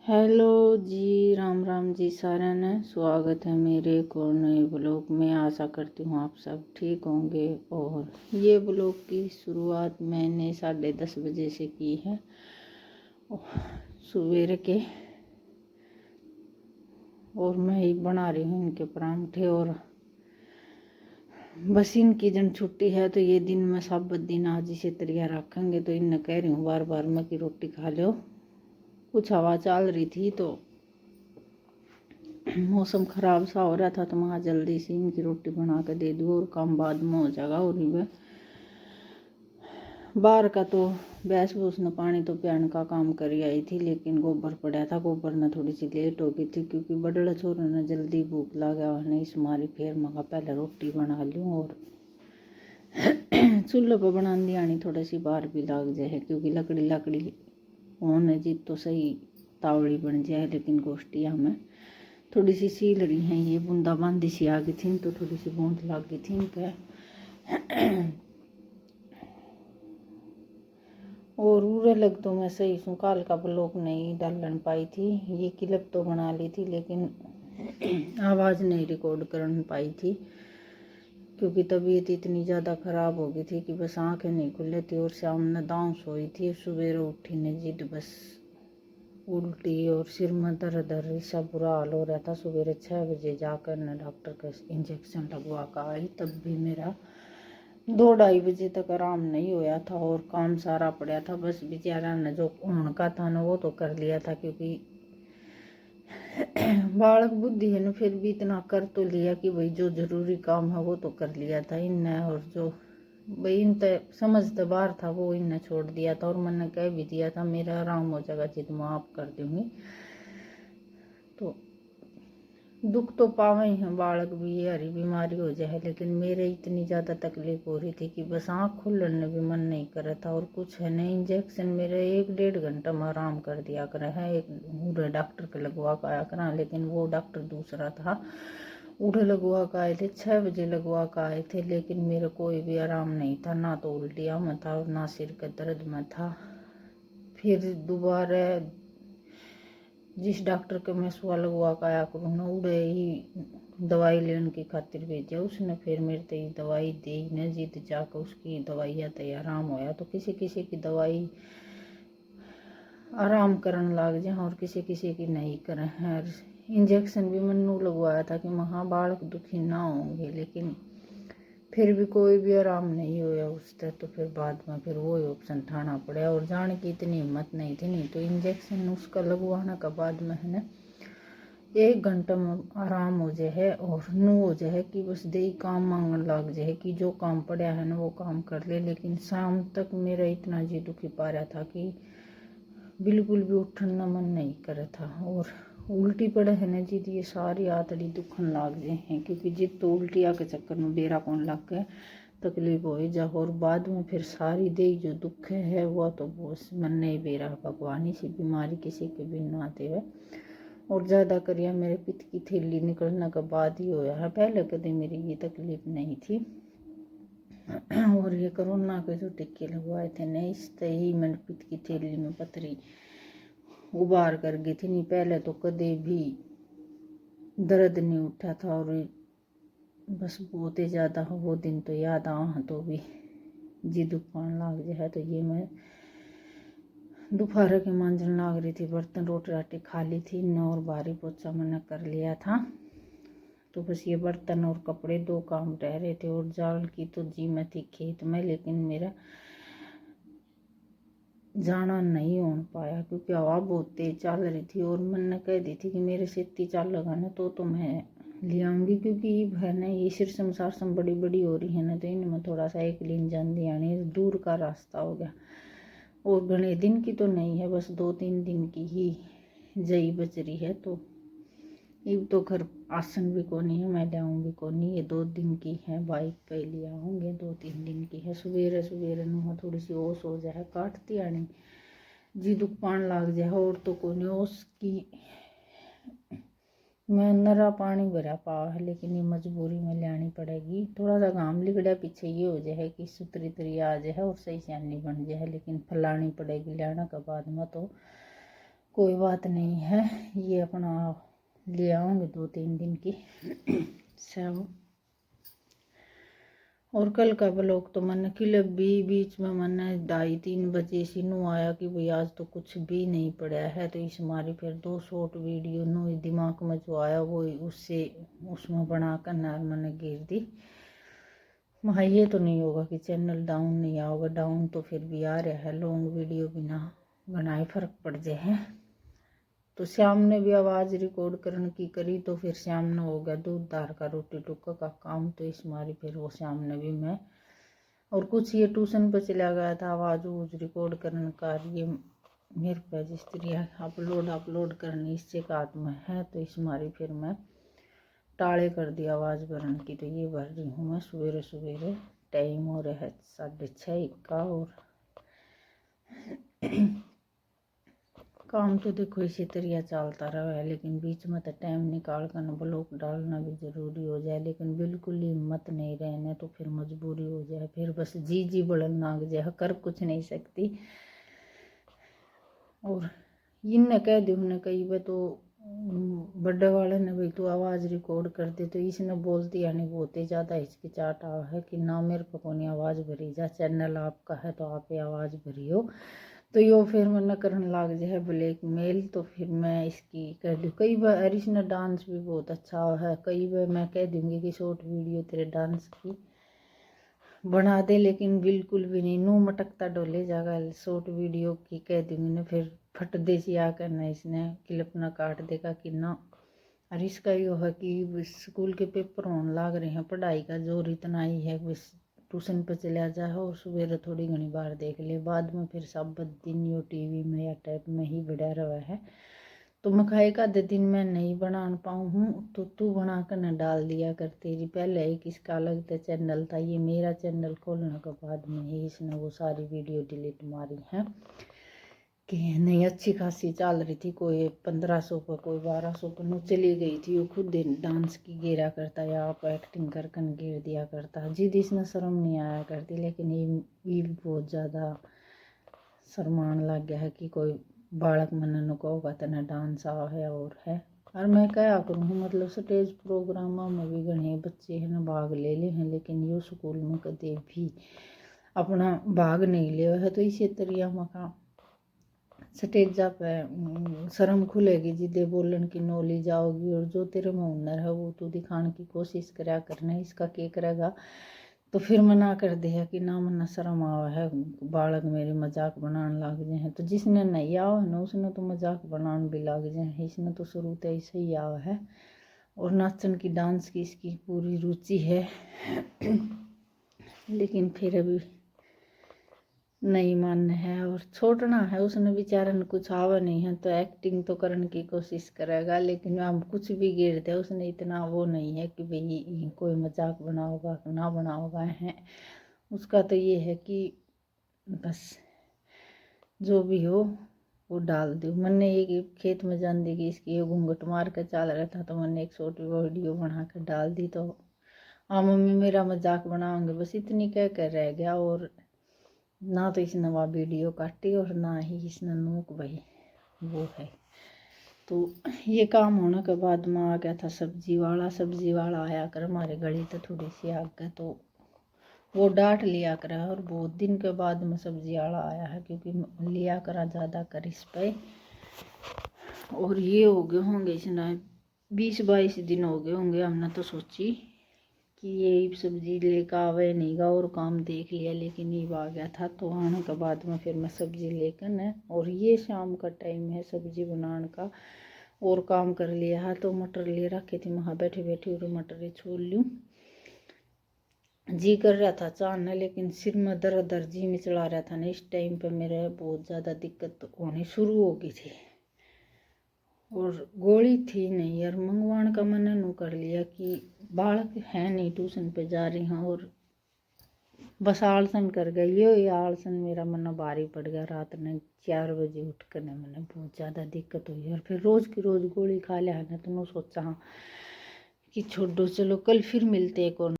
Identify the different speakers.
Speaker 1: Hello जी, राम राम जी सारे ने। स्वागत है मेरे एक और नए ब्लॉग में। आशा करती हूँ आप सब ठीक होंगे। और ये ब्लॉग की शुरुआत मैंने 10:30 बजे से की है सवेरे के। और मैं ही बना रही हूँ इनके परांठे। और बस इनकी जन छुट्टी है तो ये दिन में सब दिन आज इसे तैयार रखेंगे। तो इन्हें कह रही हूँ बार बार मैं कि रोटी खा लो। कुछ हवा चल रही थी तो मौसम ख़राब सा हो रहा था तो मैं जल्दी से इनकी रोटी बना के दे दूँ और काम बाद में हो जाएगा। और वह बाहर का तो भैंस भूस ने पानी तो पियाने का काम करी आई थी, लेकिन गोबर पड़ा था। गोबर ने थोड़ी सी लेट हो गई थी क्योंकि बड़े छोरे ने जल्दी भूख लगा नहीं इसमारी। फिर मगा पहले रोटी बना लूँ और चूल्हे पर बना दी आनी थोड़ी सी बाहर भी लग जाए क्योंकि लकड़ी होने जी तो सही तावड़ी बन जाए। लेकिन गोष्ठियाँ में थोड़ी सी सील रही हैं। ये बूंदाबांदी सी आ गई थी तो थोड़ी सी बूंद लग गई थी इनके। और उरे लग तो मैं सही हूँ। काल का ब्लॉग नहीं डालन पाई थी। ये क्लिप तो बना ली थी लेकिन आवाज़ नहीं रिकॉर्ड कर पाई थी क्योंकि तबीयत इतनी ज़्यादा ख़राब हो गई थी कि बस आंखें नहीं खुले थी। और शाम ने दांव सोई थी। सवेरे उठी ने जिद बस उल्टी और सिर में दर्द ऐसा बुरा हाल हो रहा था। सवेरे 6 बजे जाकर न डॉक्टर का इंजेक्शन लगवा कर आई। तब भी मेरा 2-2:30 बजे तक आराम नहीं होया था और काम सारा पड़ा था। बस बेचारा ने जो उनका था ना वो तो कर लिया था क्योंकि बालक बुद्धि है ना। फिर भी इतना कर तो लिया कि भाई जो जरूरी काम है वो तो कर लिया था इनने। और जो भाई इन समझ तो बाहर था वो इनने छोड़ दिया था। और मैंने कह भी दिया था मेरा आराम हो जाएगा जिद माफ कर दूंगी। तो दुख तो पावे ही हैं बालक भी, ये हरी बीमारी हो जाए। लेकिन मेरे इतनी ज़्यादा तकलीफ हो रही थी कि बस आँख खुलने भी मन नहीं कर रहा था। और कुछ है नहीं, इंजेक्शन मेरे 1-1.5 घंटा में आराम कर दिया करे है। एक बूढ़े डॉक्टर के लगवा कर आया करा, लेकिन वो डॉक्टर दूसरा था। उड़े लगवा कर आए थे, 6 बजे लगवा कर आए थे। लेकिन मेरे कोई भी आराम नहीं था, ना तो उल्टिया में था और ना सिर के दर्द में था। फिर दोबारा जिस डॉक्टर के मैं सुआ लगवा कर आया करूँ ना उड़े ही दवाई लेने की खातिर भेजा उसने। फिर मेरे ते दवाई दी न जिद जाकर उसकी दवाइयाँ तैयार आराम होया। तो किसी किसी की दवाई आराम करन लग जाए और किसी किसी की नहीं करें है। इंजेक्शन भी मैनू लगवाया था कि महा बालक दुखी ना होंगे, लेकिन फिर भी कोई भी आराम नहीं होया उससे। तो फिर बाद में फिर वो ऑप्शन ठाना पड़ा और जाने की इतनी हिम्मत नहीं थी। नहीं तो इंजेक्शन उसका लगवाने के बाद में है ना 1 घंटा में आराम हो जाए और नू हो जाए कि बस दे काम मांगन लग जाए कि जो काम पड़ा है ना वो काम कर ले। लेकिन शाम तक मेरा इतना जी दुखी पा रहा था कि बिल्कुल भी उठन मन नहीं करे था। और उल्टी पड़े है ना जिद ये सारी आतड़ी दुखन लाग गए हैं क्योंकि जिद तो उल्टिया के चक्कर में बेरा कौन लग गए तकलीफ हो जा। और बाद में फिर सारी दे जो दुख है वो तो बस मन नहीं बेरा भगवान सी बीमारी किसी के भी ना आते हुए। और ज़्यादा करिया मेरे पित्त की थैली निकलने के बाद ही होया है, पहले कभी मेरी ये तकलीफ नहीं थी। और ये कोरोना के जो टिक्के लगवाए थे ना इससे ही मैंने पित्त की थैली में पथरी उबार कर गई थी। नहीं पहले तो कदे भी दर्द नहीं उठा था। और बस बहुत ही ज़्यादा वो दिन तो याद आ तो भी जी दुकान लाग जाए। तो ये मैं दोपहर के मांझन लाग रही थी, बर्तन रोटी राटी खा ली थी न और भारी पोछा मैंने कर लिया था। तो बस ये बर्तन और कपड़े 2 काम रह रहे थे। और जाल की तो जी मैं थी खेत में, लेकिन मेरा जाना नहीं हो पाया क्योंकि हवा बहुत तेज चल रही थी। और मैंने कह दी थी कि मेरे से इतनी चाल लगाना तो मैं ले आऊँगी क्योंकि है ना ये सिर संसार सम बड़ी बड़ी हो रही है ना। तो इनमें थोड़ा सा एक दिन जान आने दूर का रास्ता हो गया। और घने दिन की तो नहीं है, बस 2-3 दिन की ही जई बच रही है। तो अब तो घर आसन भी को नहीं है, मैं लाऊंगी को नहीं। ये 2 दिन की है, बाइक पे ले आऊँगे। 2-3 दिन की है। सवेरे सवेरे नुआ थोड़ी सी ओस हो जाए काटती आनी जी दुख पान लाग जाए। और तो को नहीं ओस की मैं नरा पानी भरा पावा है, लेकिन ये मजबूरी में लानी पड़ेगी। थोड़ा सा घाम लिगड़ा पीछे ये हो जाए कि सुतरी तरी आ जाए और सही सियानी बन जाए, लेकिन फैलानी पड़ेगी लाना के बाद में। तो कोई बात नहीं है, ये अपना ले आऊँगी 2-3 दिन की सब। और कल का ब्लॉग तो मैंने क्लिप भी बीच में मैंने 2:30-3 बजे से नू आया कि भाई आज तो कुछ भी नहीं पड़ा है, तो इस हमारी फिर 2 शॉर्ट वीडियो नू दिमाग में जो आया वो उससे उसमें बना कर नार मैंने गिर दी। वहाँ ये तो नहीं होगा कि चैनल डाउन नहीं आओगे, डाउन तो फिर भी आ रहा है, लॉन्ग वीडियो बिना बनाए फर्क पड़ जाए है। तो श्याम ने भी आवाज़ रिकॉर्ड करने की करी, तो फिर श्याम ने हो गया दूध दार का रोटी टुक्का का काम, तो इस मारी फिर वो श्याम ने भी मैं और कुछ ये ट्यूशन पे चला गया था आवाज़ वूज रिकॉर्ड करने का, ये मेरे पे जिस तरह अपलोड करनी इससे काट में है, तो इस मारी फिर मैं टाले कर दी आवाज़ भरने की। तो ये भर रही हूँ मैं सवेरे सवेरे, टाइम हो रहा है 6:30 का। और काम तो देखो इसी तरह चलता रहा है, लेकिन बीच में तो टाइम निकाल कर ब्लॉग डालना भी ज़रूरी हो जाए, लेकिन बिल्कुल हिम्मत नहीं रहने तो फिर मजबूरी हो जाए, फिर बस जी बढ़न लाग जाए, कर कुछ नहीं सकती। और इनने कह दी उन्हें कई बार तो बड़े वाले ने भाई तू आवाज़ रिकॉर्ड कर दे, तो इसने बोलती यानी बहुत ही ज़्यादा हिचकिचाहट आ है कि ना मेरे को कोनी आवाज़ भरी जा, चैनल आपका है तो आप ही आवाज़ भरी हो। तो यो फिर मैंने करने लग जाए ब्लैक मेल, तो फिर मैं इसकी कह दूँ कई बार। और इसने डांस भी बहुत अच्छा है, कई बार मैं कह दूँगी कि शॉर्ट वीडियो तेरे डांस की बना दे, लेकिन बिल्कुल भी नहीं, नू मटकता डोले जागा शॉर्ट वीडियो की कह दूँगी ना, फिर फट दे सी आकर ना इसने क्लिप ना काट देगा कि ना। और इसका यो है कि स्कूल के पेपर होने लग रहे हैं, पढ़ाई का जोर इतना ही है, बस ट्यूशन पर चला जाए और सवेरे थोड़ी घनी बार देख ले, बाद में फिर सब दिन यो टीवी में या टैब में ही बढ़ा रहा है। तो मैं कहा एक आधे दिन मैं नहीं बना पाऊँ हूँ तो तू बना कर न डाल दिया कर, तेरी पहले एक इसका अलग था चैनल था, ये मेरा चैनल खोलने के बाद में ही इसने वो सारी वीडियो डिलीट मारी है कि नहीं अच्छी खासी चल रही थी, कोई 1500 पर कोई 1200 पर नो चली गई थी। वो खुद डांस की गिरा करता या आप एक्टिंग कर गिर दिया करता, जिद इसने शर्म नहीं आया करती, लेकिन ये बहुत ज़्यादा शर्मान लग गया है कि कोई बालक मन को होगा तना डांस आ है और है। और मैं क्या करूँ, मतलब स्टेज प्रोग्रामों में भी घने बच्चे हैं ना भाग ले ले हैं, लेकिन यो स्कूल में कदे भी अपना भाग नहीं लिया है। तो इसी तरह मका स्टेजा पे शर्म खुलेगी, जिदे बोलन की नॉलेज आओगी, और जो तेरे में हुनर है वो तू दिखाने की कोशिश करा करना, इसका क्या करेगा। तो फिर मना कर दिया कि ना मना शर्म आवा है, बालक मेरे मजाक बनाने लग जाए हैं। तो जिसने नहीं आवा है ना उसने तो मजाक बनाने भी लग जाए हैं, इसने तो शुरू से ऐसे ही आवा है। और नाचन की डांस की इसकी पूरी रुचि है लेकिन फिर अभी नहीं मानना है और छोड़ना है, उसने बेचारे ने कुछ आवा नहीं है, तो एक्टिंग तो करने की कोशिश करेगा, लेकिन हम कुछ भी गिर दे उसने इतना वो नहीं है कि भाई कोई मजाक बनाओगा ना बनाओगा है। उसका तो ये है कि बस जो भी हो वो डाल दो। मैंने एक खेत में जान दी कि इसकी घूंघट मार कर चल रहा था, तो मैंने एक छोटी वीडियो बना कर डाल दी। तो हाँ मम्मी मेरा मजाक बनाओगे, बस इतनी कह कर रह गया, और ना तो इसने वह वीडियो काटी और ना ही इसने नोक भाई वो है। तो ये काम होने के बाद में आ गया था सब्जी वाला आया कर हमारे गली तो थोड़ी सी आगे, तो वो डांट लिया करा, और बहुत दिन के बाद में सब्जी वाला आया है, क्योंकि लिया करा ज़्यादा कर इस पे। और ये हो गए होंगे इसने 20-22 दिन हो गए होंगे, हमने तो सोची कि ये सब्जी लेकर आवे नहीं गा, और काम देख लिया, लेकिन ये आ गया था। तो आने के बाद में फिर मैं सब्जी लेकर न, और ये शाम का टाइम है सब्जी बनाने का, और काम कर लिया है। तो मटर ले रखे थे, वहाँ बैठे बैठे और मटर छोड़ लूँ, जी कर रहा था चाहना, लेकिन सिर में दर्द जी में चला रहा था ना, इस टाइम पे मेरे बहुत ज़्यादा दिक्कत होनी शुरू हो गई थी, और गोली थी नहीं यार, मंगवाने का मैंने नू कर लिया कि बालक है नहीं, ट्यूशन पे जा रही हूँ, और बस आलसन कर गई हो, ये आलसन मेरा मन भारी पड़ गया। रात ने 4 बजे उठ कर मैंने बहुत ज़्यादा दिक्कत हुई, और फिर रोज़ की रोज़ गोली खा लिया है ना, तो मैं सोचा हाँ कि छोड़ो चलो कल फिर मिलते एक और